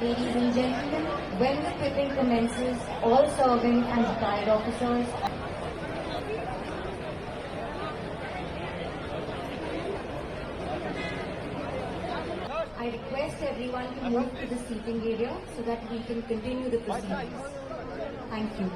Ladies and gentlemen, when the clipping commences, all serving and retired officers I request everyone to move to the seating area so that we can continue the proceedings. Thank you.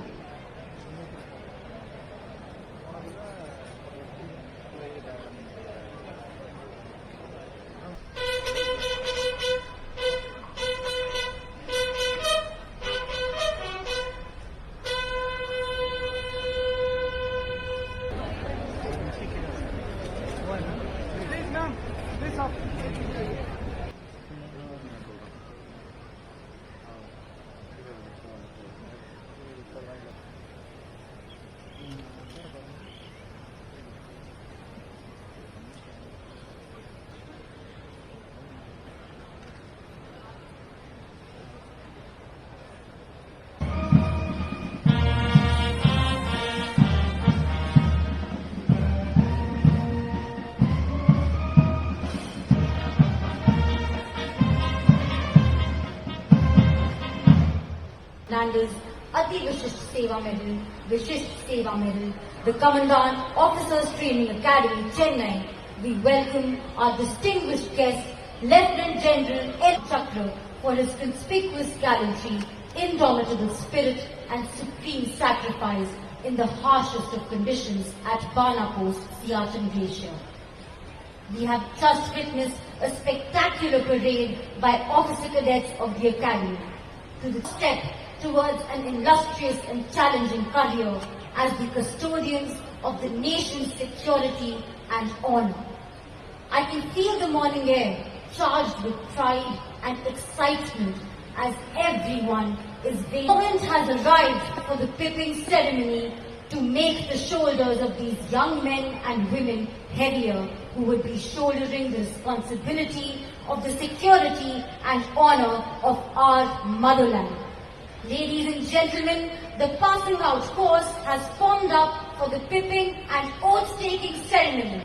Fernandes Ati Vishisht Seva Medal, Vishisht Seva Medal, the Commandant Officers Training Academy, Chennai. We welcome our distinguished guest, Lieutenant General L. Chakra, for his conspicuous gallantry, indomitable spirit and supreme sacrifice in the harshest of conditions at Bana Post, Siachen Glacier. We have just witnessed a spectacular parade by officer cadets of the Academy to the step towards an illustrious and challenging career as the custodians of the nation's security and honor. I can feel the morning air charged with pride and excitement as everyone is waiting. The moment has arrived for the pipping ceremony to make the shoulders of these young men and women heavier who would be shouldering the responsibility of the security and honor of our motherland. Ladies and gentlemen, the passing out course has formed up for the pipping and oath-taking ceremony.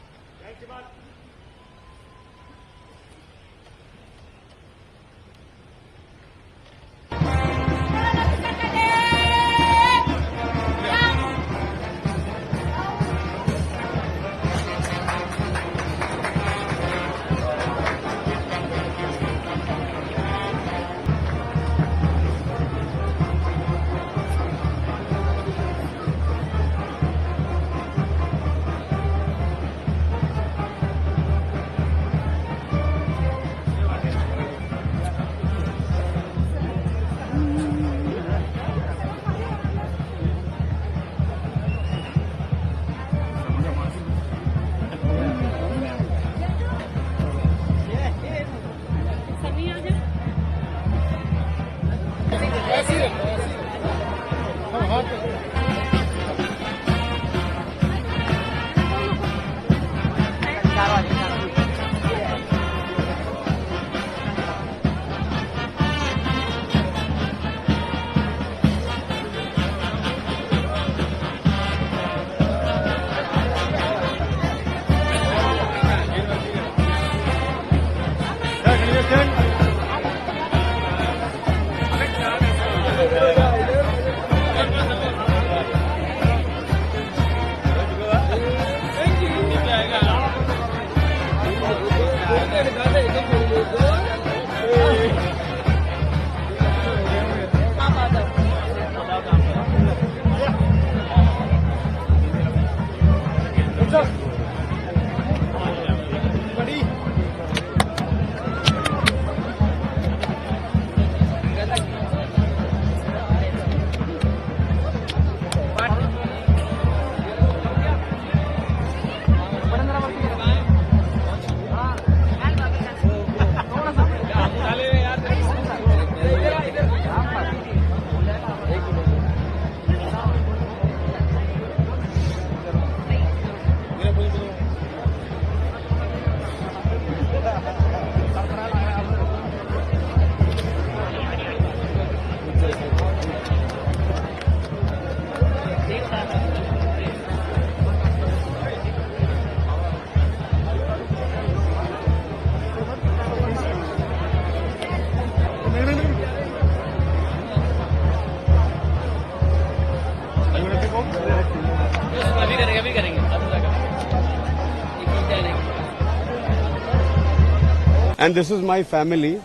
And this is my family.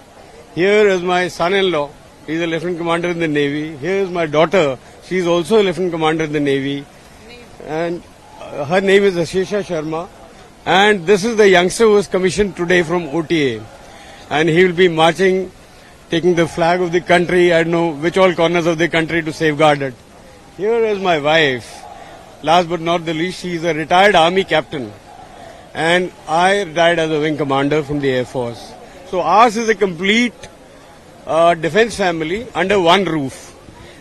Here is my son-in-law. He's a lieutenant commander in the Navy. Here is my daughter. She's also a lieutenant commander in the Navy. And her name is Ashesha Sharma. And this is the youngster who was commissioned today from OTA. And he will be marching, taking the flag of the country, I don't know which all corners of the country to safeguard it. Here is my wife. Last but not the least, she is a retired army captain. And I retired as a wing commander from the Air Force. So ours is a complete defense family under one roof.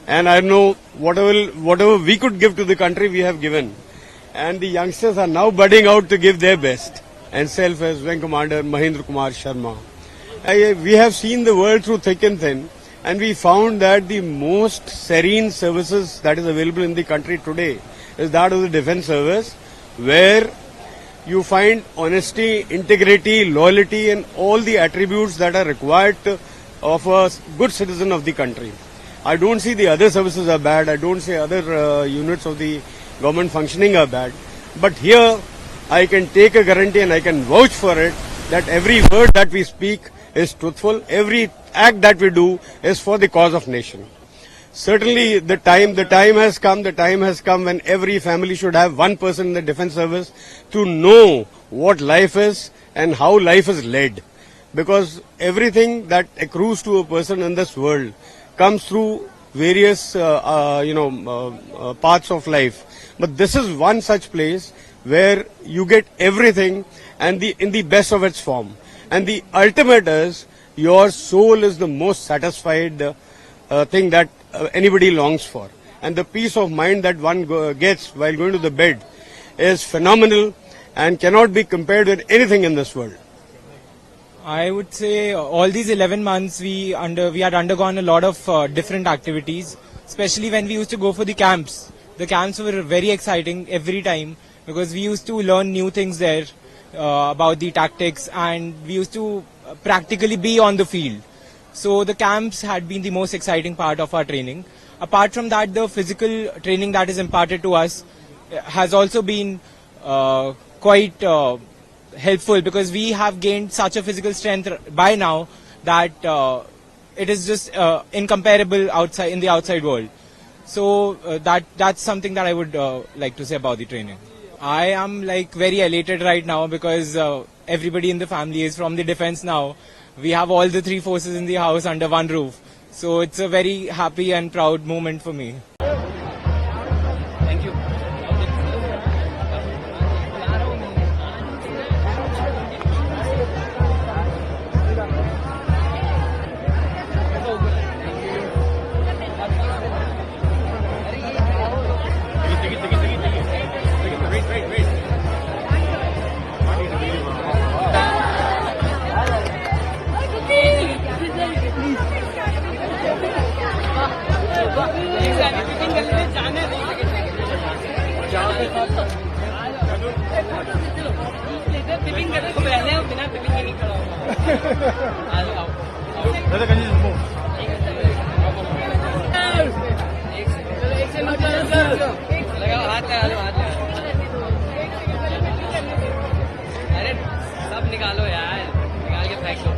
And I know whatever we could give to the country, we have given. And the youngsters are now budding out to give their best. And self as Wing Commander Mahendra Kumar Sharma. We have seen the world through thick and thin, and we found that the most serene services that is available in the country today is that of the defense service, where you find honesty, integrity, loyalty, and all the attributes that are required of a good citizen of the country. I don't see the other services are bad. I don't say other units of the government functioning are bad. But here, I can take a guarantee and I can vouch for it that every word that we speak is truthful. Every act that we do is for the cause of nation. Certainly, the time has come when every family should have one person in the defense service to know what life is and how life is led. Because everything that accrues to a person in this world comes through various, parts of life. But this is one such place where you get everything and in the best of its form. And the ultimate is your soul is the most satisfied thing that anybody longs for. And the peace of mind that one gets while going to the bed is phenomenal and cannot be compared with anything in this world. I would say all these 11 months we had undergone a lot of different activities, especially when we used to go for the camps. The camps were very exciting every time because we used to learn new things there about the tactics, and we used to practically be on the field. So the camps had been the most exciting part of our training. Apart from that, the physical training that is imparted to us has also been quite helpful because we have gained such a physical strength by now that it is just incomparable in the outside world. So that's something that I would like to say about the training. I am very elated right now because everybody in the family is from the defense now. We have all the three forces in the house under one roof. So it's a very happy and proud moment for me. Thank you. अरे सब निकालो यार, निकाल के फेंक दो।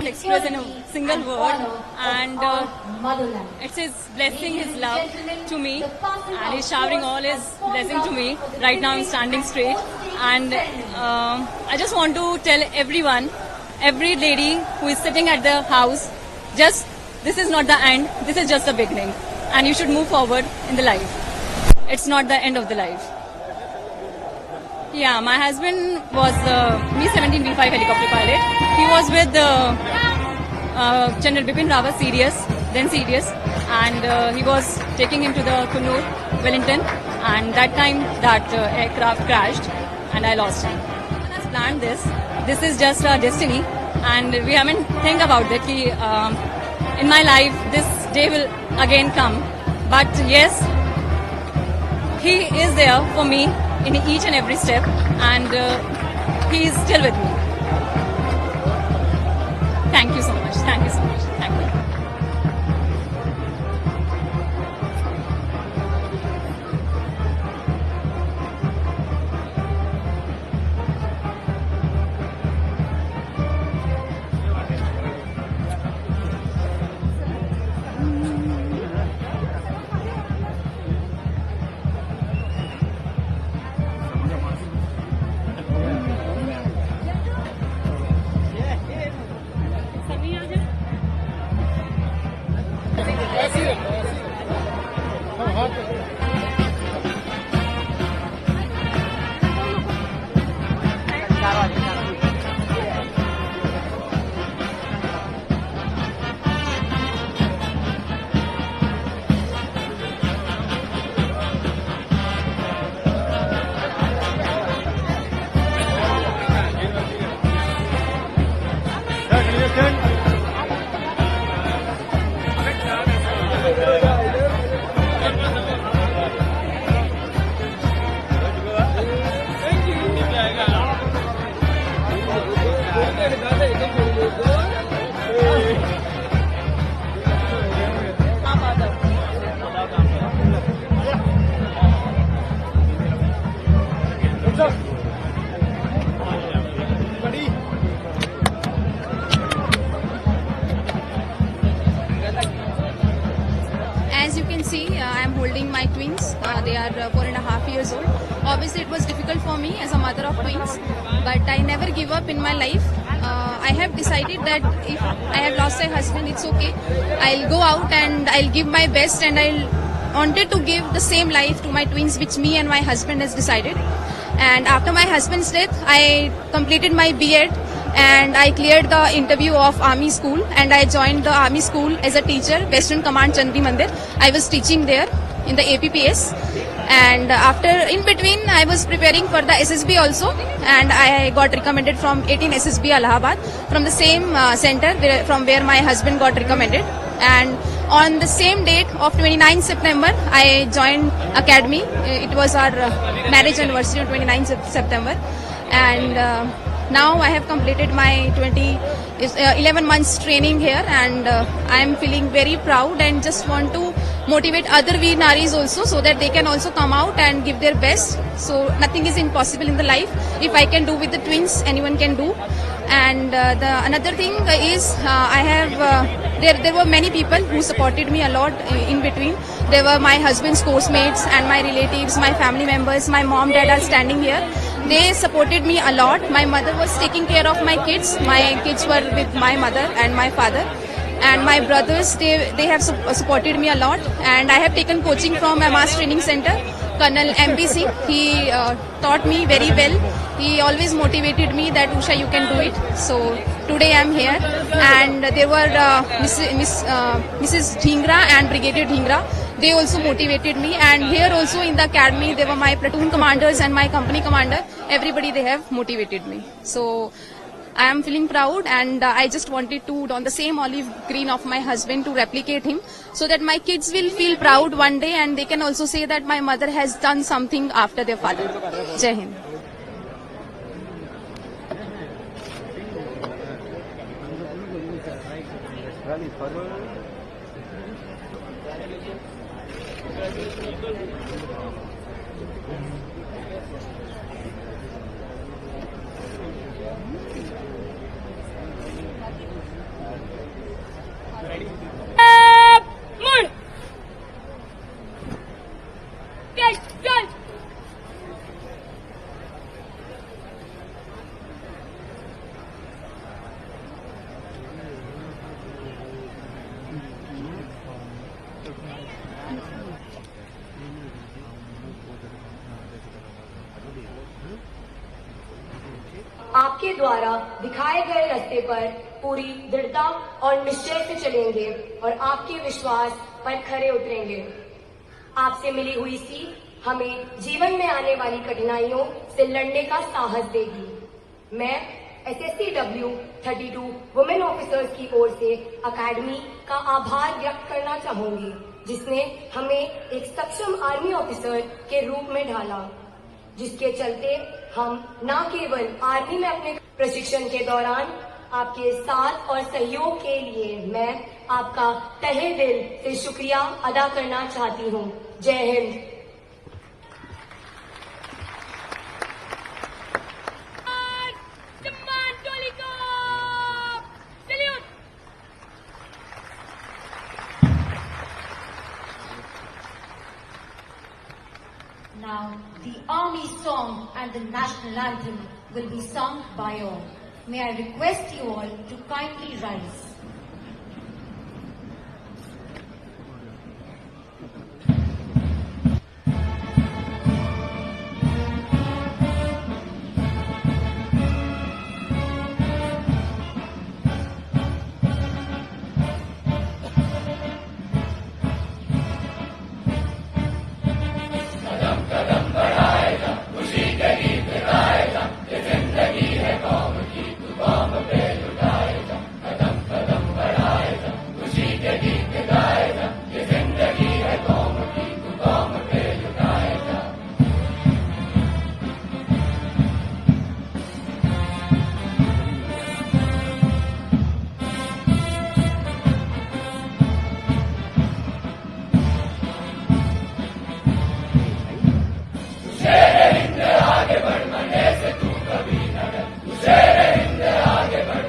express in a single word, and motherland. it's his blessing, his love to me, and he's showering all his blessing to me. Right now I'm standing straight, and I just want to tell everyone, every lady who is sitting at the house, just this is not the end, this is just the beginning, and you should move forward in the life. It's not the end of the life. Yeah, my husband was Mi-17 V5 helicopter pilot. He was with General Bipin Rawat, then CDS, and he was taking him to the Coonoor, Wellington, and that time that aircraft crashed and I lost him. God has planned this. This is just our destiny, and we haven't think about it. In my life, this day will again come. But yes, he is there for me in each and every step, and he is still with me. Thank you so much. Thank you so much. Thank you. As you can see, I am holding my twins. They are 4.5 years old. Obviously, it was difficult for me as a mother of twins, but I never give up in my life. I have decided that if I have lost my husband, it's okay. I'll go out and I'll give my best, and I'll wanted to give the same life to my twins, which me and my husband has decided. And after my husband's death, I completed my B.Ed. and I cleared the interview of Army School, and I joined the Army School as a teacher, Western Command Chandri Mandir. I was teaching there in the APPS, and after in between I was preparing for the SSB also, and I got recommended from 18 SSB Allahabad, from the same center from where my husband got recommended. And on the same date of 29 September, I joined Academy. It was our marriage anniversary on 29 September, and now I have completed my 11 months training here, and I am feeling very proud and just want to motivate other Veer Naris also, so that they can also come out and give their best. So nothing is impossible in the life. If I can do with the twins, anyone can do. And another thing is I have there were many people who supported me a lot in between. There were my husband's course mates and my relatives, my family members, my mom, dad are standing here. They supported me a lot. My mother was taking care of my kids. My kids were with my mother and my father. And my brothers, they have supported me a lot. And I have taken coaching from MAS Training Center. Colonel MP Singh, he taught me very well. He always motivated me that Usha, you can do it. So today I am here. And there were Mrs. Dhingra and Brigadier Dhingra. They also motivated me, and here also in the academy they were my platoon commanders and my company commander. Everybody, they have motivated me. So I am feeling proud, and I just wanted to, on the same olive green of my husband, to replicate him, so that my kids will feel proud one day and they can also say that my mother has done something after their father. Jai Hind. आपके द्वारा दिखाए गए रास्ते पर पूरी दृढ़ता और निश्चय से चलेंगे और आपके विश्वास पर खरे उतरेंगे। आपसे मिली हुई सीख हमें जीवन में आने वाली कठिनाइयों से लड़ने का साहस देगी। मैं SSCW 32 वुमेन ऑफिसर्स की ओर से अकेडमी का आभार व्यक्त करना चाहूंगी, जिसने हमें एक सक्षम आर्मी ऑफिसर के रूप में ढाला, जिसके चलते हम न केवल आर्मी में अपने प्रशिक्षण के दौरान आपके साथ और सहयोग के लिए मैं आपका तहे दिल से शुक्रिया अदा करना चाहती हूँ। जय Hind. Now, the army song and the national anthem will be sung by all. May I request you all to kindly rise. आगे बढ़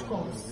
course.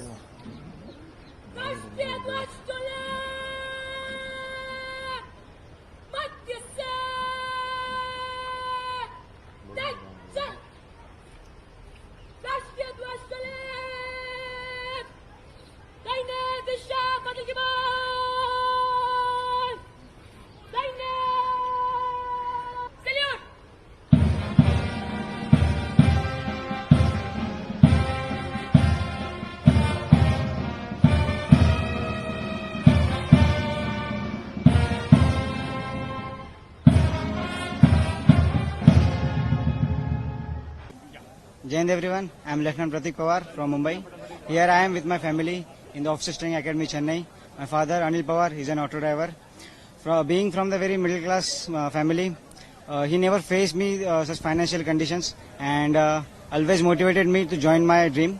Jai Hind everyone, I am Lieutenant Pratik Pawar from Mumbai. Here I am with my family in the Officer Training Academy, Chennai. My father, Anil Pawar, is an auto driver. Being from the very middle class family, he never faced me such financial conditions and always motivated me to join my dream.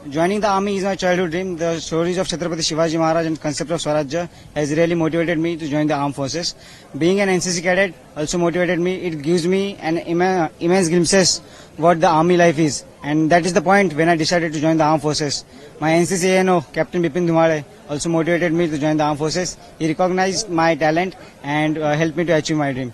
Joining the army is my childhood dream. The stories of Chhatrapati Shivaji Maharaj and concept of Swarajya has really motivated me to join the armed forces. Being an NCC cadet also motivated me. It gives me an immense glimpses what the army life is, and that is the point when I decided to join the armed forces. My NCC ANO, Captain Bipin Dhumale, also motivated me to join the armed forces. He recognized my talent and helped me to achieve my dream.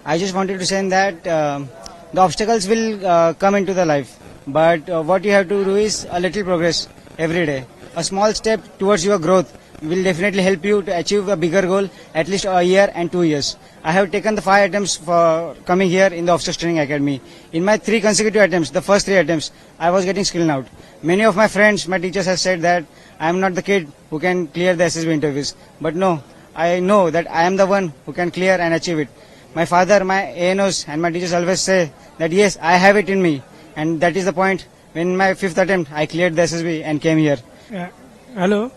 I just wanted to say that the obstacles will come into the life, but what you have to do is a little progress every day. A small step towards your growth will definitely help you to achieve a bigger goal, at least a year and 2 years. I have taken the 5 attempts for coming here in the Officers Training Academy. In my 3 consecutive attempts, the first 3 attempts, I was getting skilled out. Many of my friends, my teachers have said that I am not the kid who can clear the SSB interviews. But no, I know that I am the one who can clear and achieve it. My father, my ANOs and my teachers always say that yes, I have it in me. And that is the point when in my 5th attempt, I cleared the SSB and came here. Hello,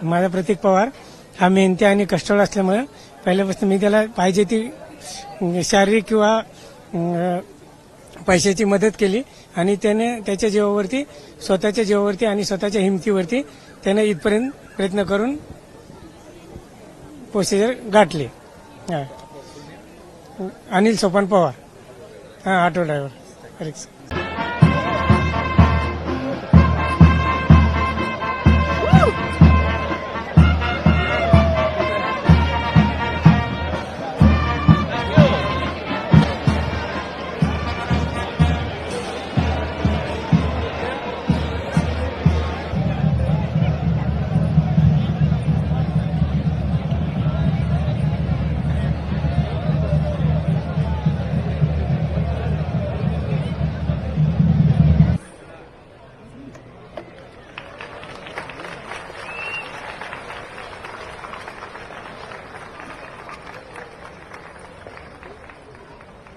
माझा प्रतीक पवार. हा मेहनती आणि कष्टाळू असल्यामुळे पहिल्यापासून मी त्याला पाहिजे ती शारीरिक किंवा पैशाची मदत केली आणि त्याने त्याच्या जीवावरती, स्वतःच्या जीवावरती आणि स्वतःच्या हिमतीवरती त्याने इथपर्यंत प्रयत्न करून प्रोसिजर गाठली. अनिल सोपान पवार, हा auto driver rickshaw.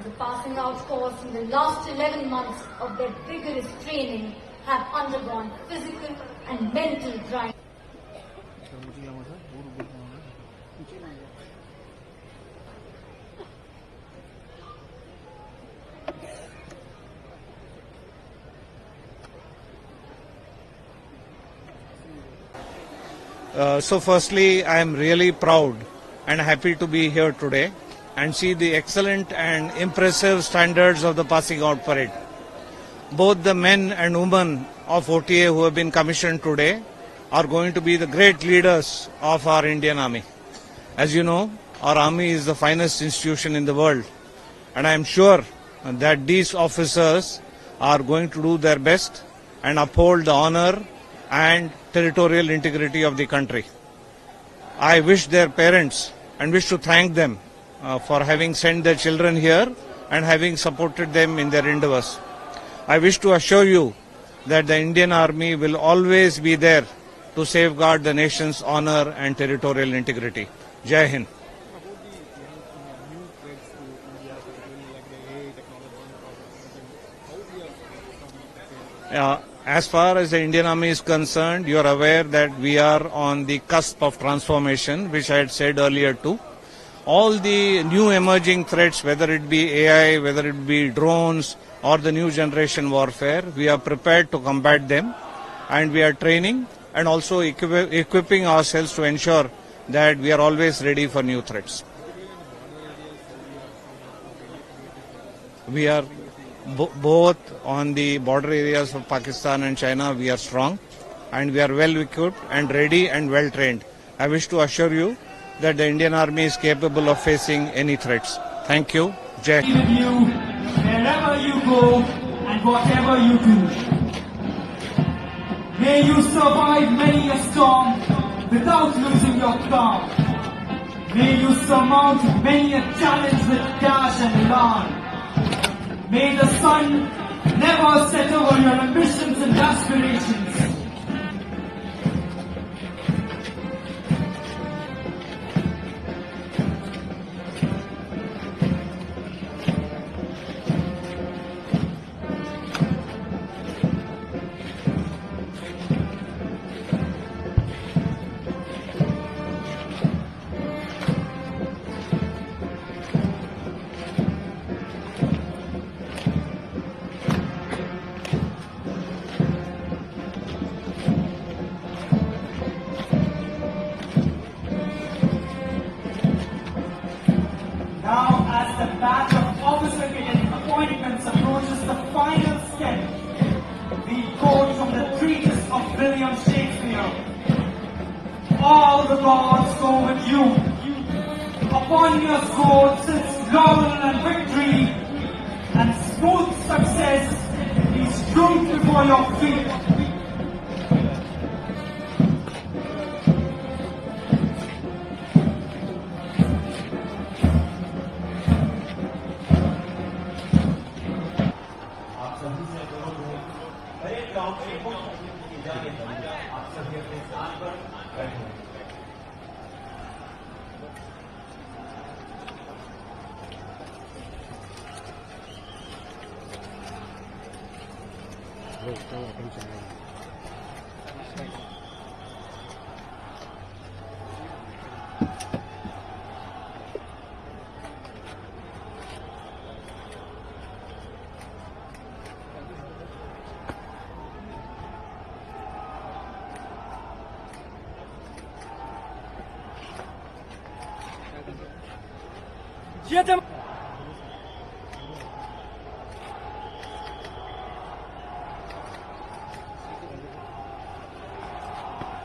The passing out course in the last 11 months of their vigorous training have undergone physical and mental grind. So firstly, I am really proud and happy to be here today and see the excellent and impressive standards of the passing out parade. Both the men and women of OTA who have been commissioned today are going to be the great leaders of our Indian Army. As you know, our Army is the finest institution in the world, and I am sure that these officers are going to do their best and uphold the honor and territorial integrity of the country. I wish their parents and wish to thank them for having sent their children here and having supported them in their endeavors. I wish to assure you that the Indian Army will always be there to safeguard the nation's honor and territorial integrity. Jai Hind. As far as the Indian Army is concerned, you are aware that we are on the cusp of transformation, which I had said earlier too. All the new emerging threats, whether it be AI, whether it be drones or the new generation warfare, we are prepared to combat them, and we are training and also equipping ourselves to ensure that we are always ready for new threats. We are both on the border areas of Pakistan and China, we are strong. and we are well equipped and ready and well trained. I wish to assure you that the Indian Army is capable of facing any threats. Thank you. Jai Hind. With you wherever you go and whatever you do. May you survive many a storm without losing your calm. May you surmount many a challenge with dash and elan. May the sun never set over your ambitions and aspirations. Now, as the batch of officer cadet appointments approaches the final step, we quote from the treatise of William Shakespeare. All the gods go with you. Upon your sword sits laurel and victory, and smooth success is strewn before your feet.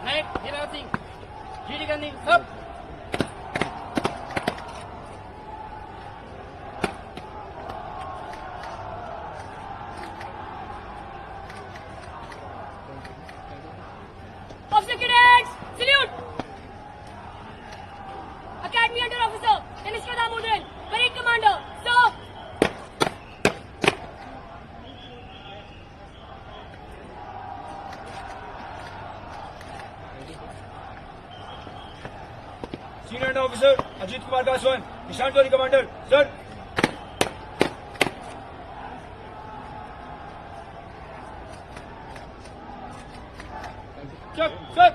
Naik, Hilang Singh. Kiri kanan, up. Officer cadets, salute! Academy Under Officer, Kanishka Damodaran, Parade Commander, sir! Senior Under Officer Ajit Kumar Gaswan, Nishan Jolly Commander, sir. Check, sir.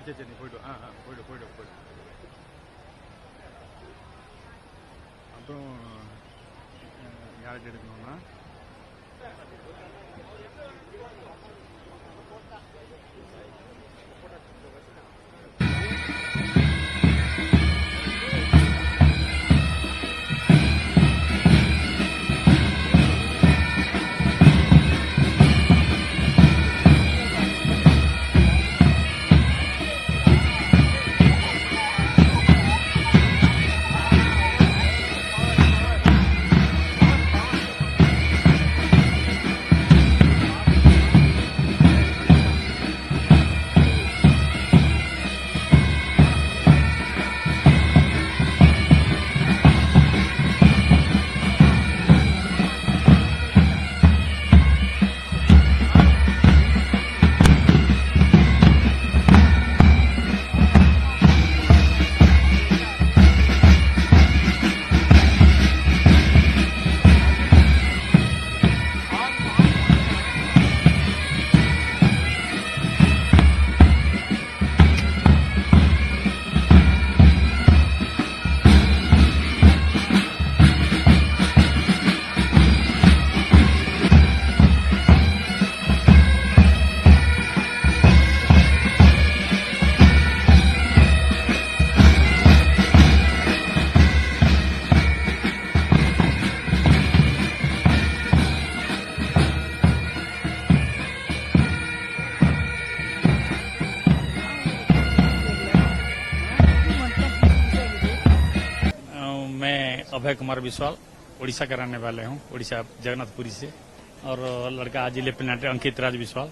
சரி போய்ட்டு போய்ட்டு அப்புறம் யார்கிட்ட எடுக்கணும்னா अभय कुमार विश्वाल, उड़ीसा का रहने वाले हूँ, उड़ीसा जगन्नाथपुरी से। और लड़का आज लेफ्टिनेंट अंकित राज विश्वाल,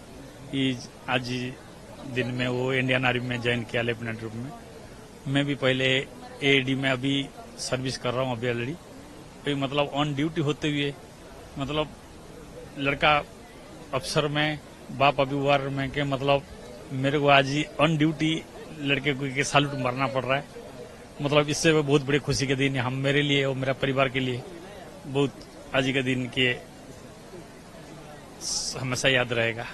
आज दिन में वो इंडियन आर्मी में ज्वाइन किया लेफ्टिनेंट रूप में। मैं भी पहले एडी में अभी सर्विस कर रहा हूँ अभी ऑलरेडी। तो मतलब ऑन ड्यूटी होते हुए मतलब लड़का अफसर में, बाप अभी वार में के मतलब मेरे को आज ही ऑन ड्यूटी लड़के को के सैल्यूट मारना पड़ रहा है। मतलब इससे बहुत बड़ी खुशी के दिन है हम मेरे लिए और मेरा परिवार के लिए। बहुत आज के दिन के हमेशा याद रहेगा।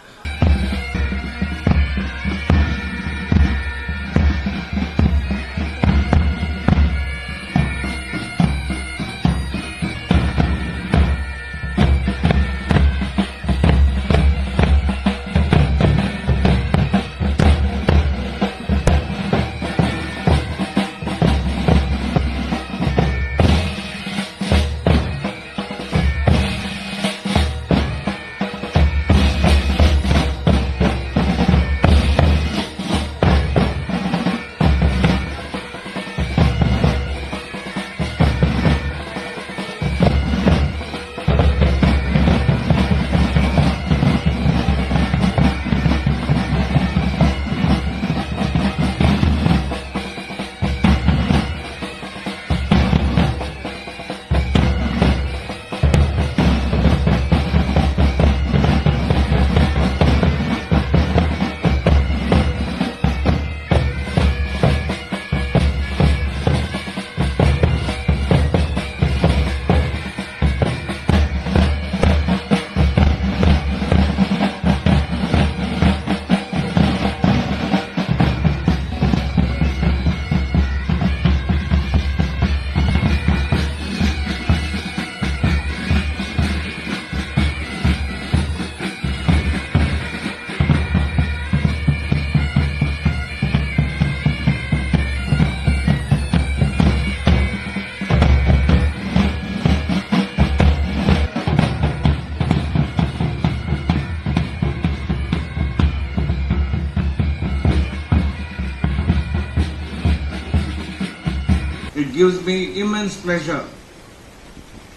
It gives me immense pleasure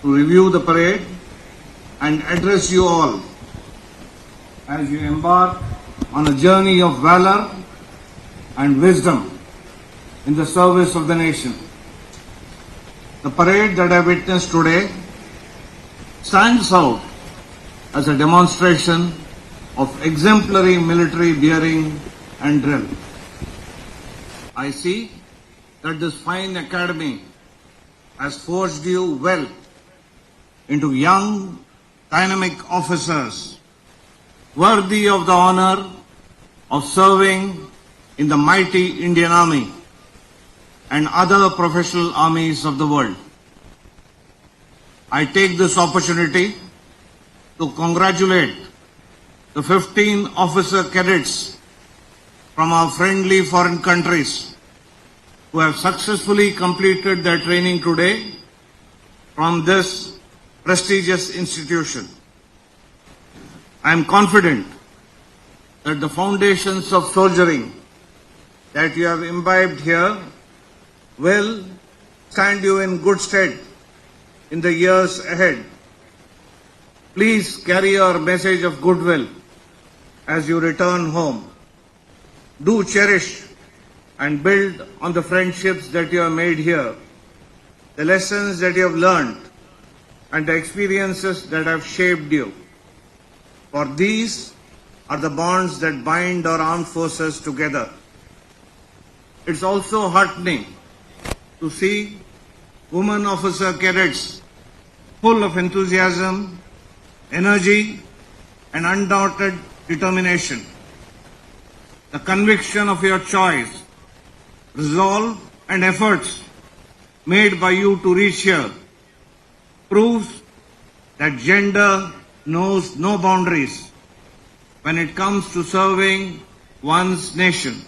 to review the parade and address you all as you embark on a journey of valor and wisdom in the service of the nation. The parade that I witnessed today stands out as a demonstration of exemplary military bearing and drill. I see that this fine academy has forged you well into young, dynamic officers worthy of the honor of serving in the mighty Indian Army and other professional armies of the world. I take this opportunity to congratulate the 15 officer cadets from our friendly foreign countries who have successfully completed their training today from this prestigious institution. I am confident that the foundations of soldiering that you have imbibed here will stand you in good stead in the years ahead. Please carry your message of goodwill as you return home. Do cherish and build on the friendships that you have made here, the lessons that you have learned, and the experiences that have shaped you. For these are the bonds that bind our armed forces together. It's also heartening to see women officer cadets full of enthusiasm, energy, and undoubted determination. The conviction of your choice, resolve, and efforts made by you to reach here proves that gender knows no boundaries when it comes to serving one's nation.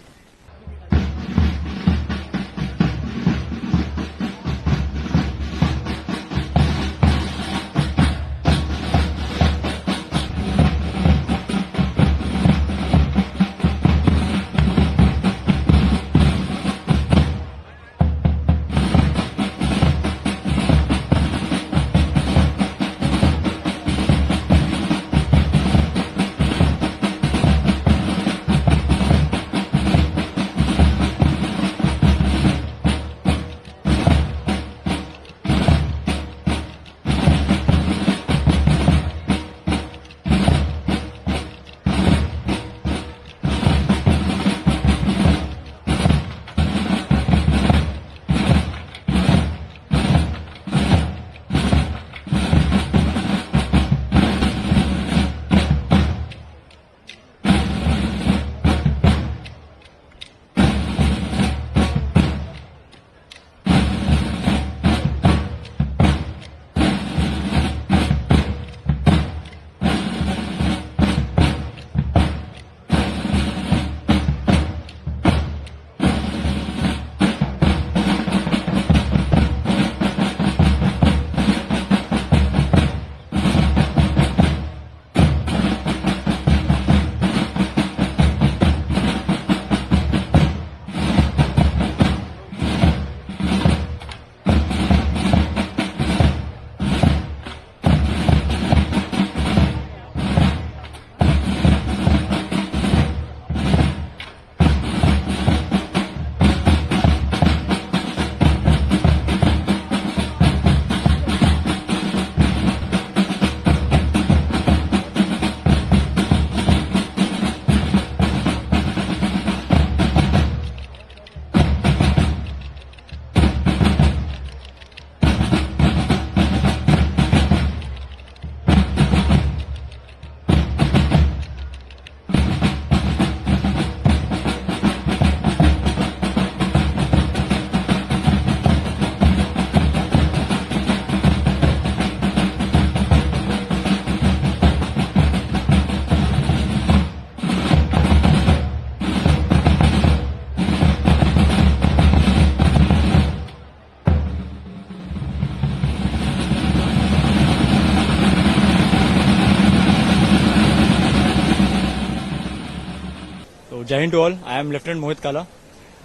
Jai Hind to all. I am Lieutenant Mohit Kala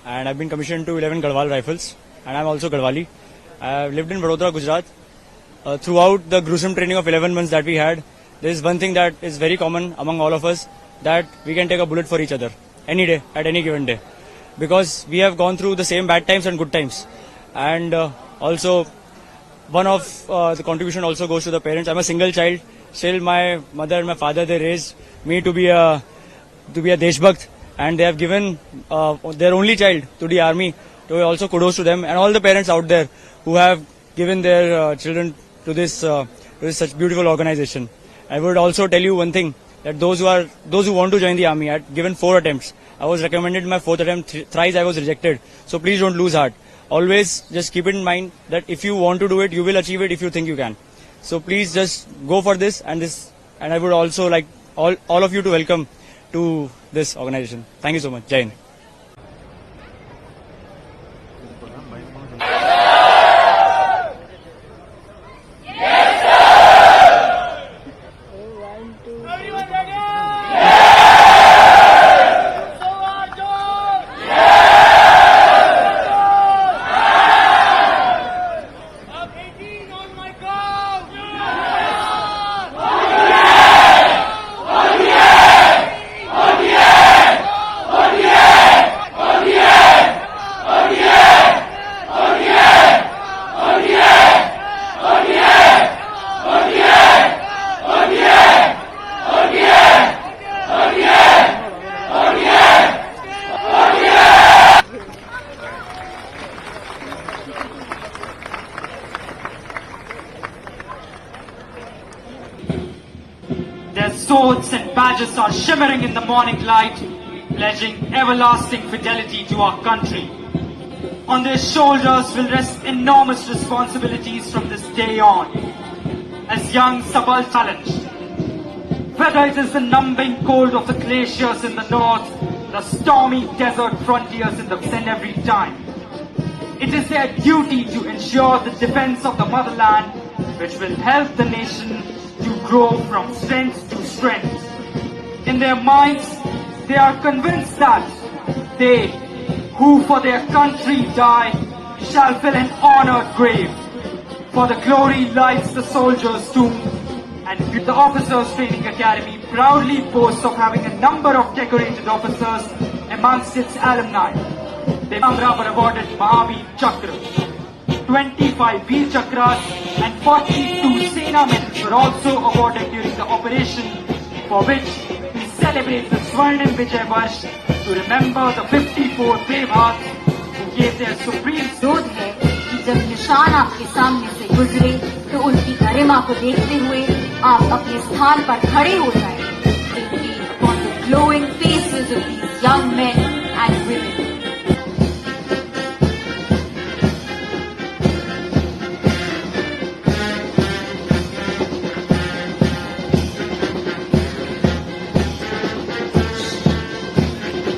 and I've been commissioned to 11 Garhwal Rifles and I'm also Garhwali. I have lived in Vadodara, Gujarat. Throughout the gruesome training of 11 months that we had, there is one thing that is very common among all of us, that we can take a bullet for each other any day, at any given day. Because we have gone through the same bad times and good times. And also, one of the contribution also goes to the parents. I'm a single child. Still, my mother and my father, they raised me to be a Deshbhakt, and they have given their only child to the army. So also kudos to them and all the parents out there who have given their children to this such beautiful organization. I would also tell you one thing, that those who want to join the army, I had given 4 attempts. I was recommended my 4th attempt, thrice I was rejected. So please don't lose heart. Always just keep it in mind that if you want to do it, you will achieve it if you think you can. So please just go for this, and I would also like all of you to welcome to this organization. Thank you so much. Jai Hind. Their swords and badges are shimmering in the morning light, pledging everlasting fidelity to our country. On their shoulders will rest enormous responsibilities from this day on, as young Sabal challenged. Whether it is the numbing cold of the glaciers in the north, the stormy desert frontiers in the west, and every time, it is their duty to ensure the defense of the motherland, which will help the nation to grow from strength to strength. In their minds, they are convinced that they, who for their country die, shall fill an honored grave. For the glory lies the soldier's tomb, and the Officers Training Academy proudly boasts of having a number of decorated officers amongst its alumni. The Amra were awarded Mahavir Chakra. 25 Veer Chakras and 42 Sena medals were also awarded during the operation, for which we celebrate the Swarnim Vijay Varsh to remember the 54 brave hearts who gave their supreme विरोध है कि जब निशान आपके सामने से गुजरे तो उनकी गरिमा को देखते हुए आप अपने स्थान पर खड़े हो जाएं. On the glowing faces of these young men and women.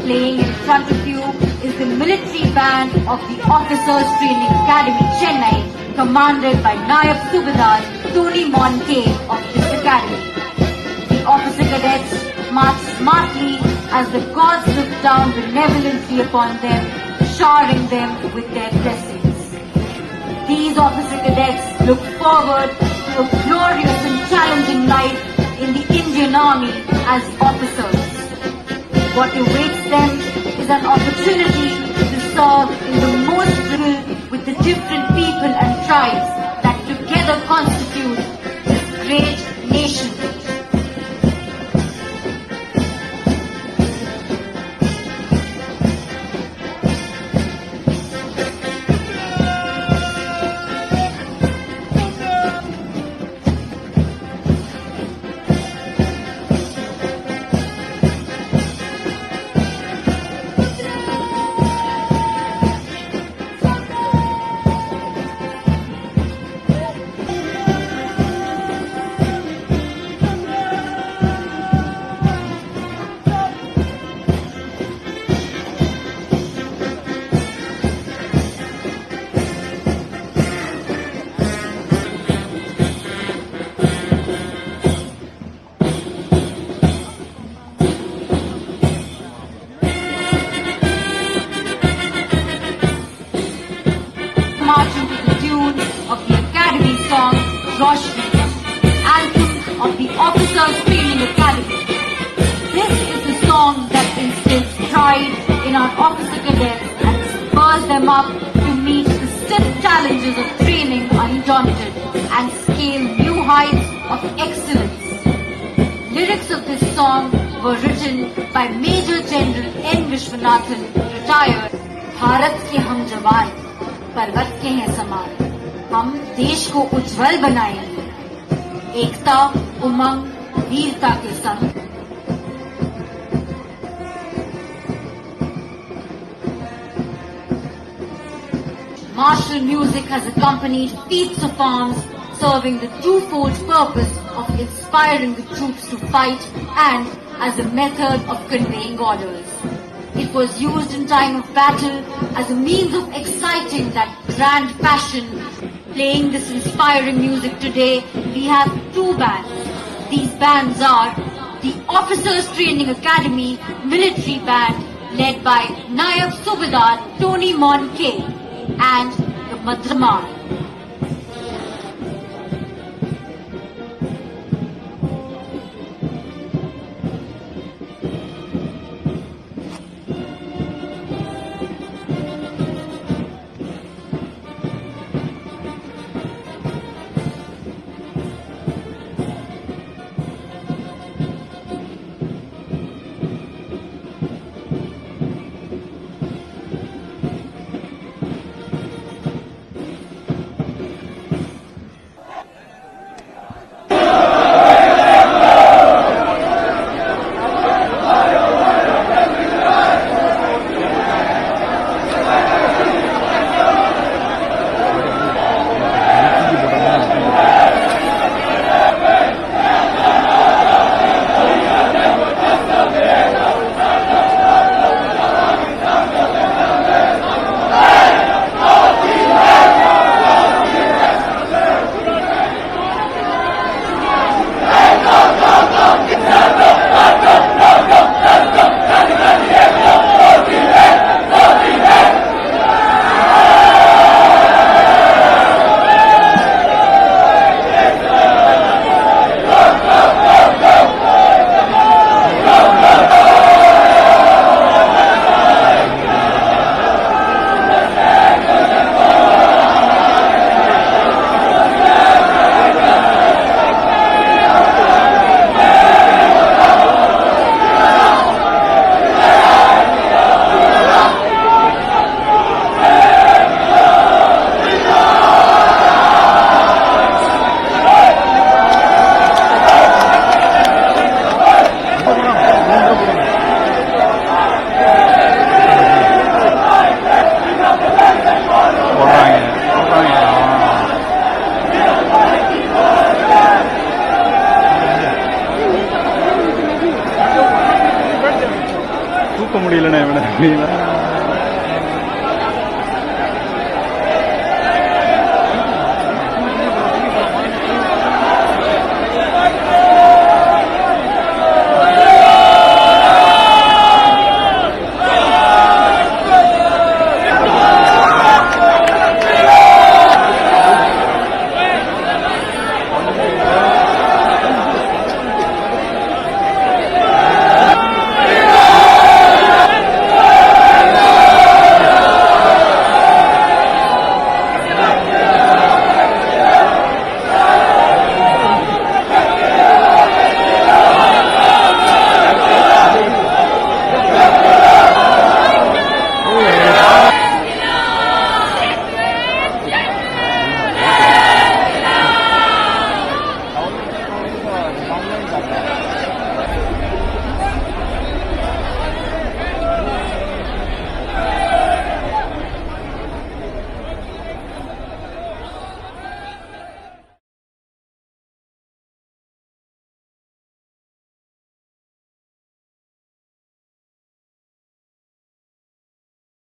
Playing in front of you is the military band of the Officers Training Academy, Chennai, commanded by Nayab Subedar Tony Moncade of this academy. The officer cadets march smartly as the gods look down benevolently upon them, showering them with their blessings. These officer cadets look forward to a glorious and challenging life in the Indian Army as officers. What awaits them is an opportunity to serve in the most thrill with the different people and tribes that together constitute this great nation. Roshni, anthem of the Officers Training Academy. This is the song that instills pride in our officer cadets and spurs them up to meet the stiff challenges of training undaunted and scale new heights of excellence. Lyrics of this song were written by Major General N. Vishwanathan, retired. Bharat के हम जवान पर्वत के हैं समान, हम देश को उज्जवल बनाएंगे एकता उमंग वीरता के संग। Martial music has accompanied feats of arms, serving the twofold purpose of inspiring the troops to fight and as a method of conveying orders. It was used in time of battle as a means of exciting that grand passion. Playing this inspiring music today, we have two bands. These bands are the Officers Training Academy Military Band, led by Nayab Subedar Tony Monke, and the Madramar. தூக்க முடியலண்ணே இவனை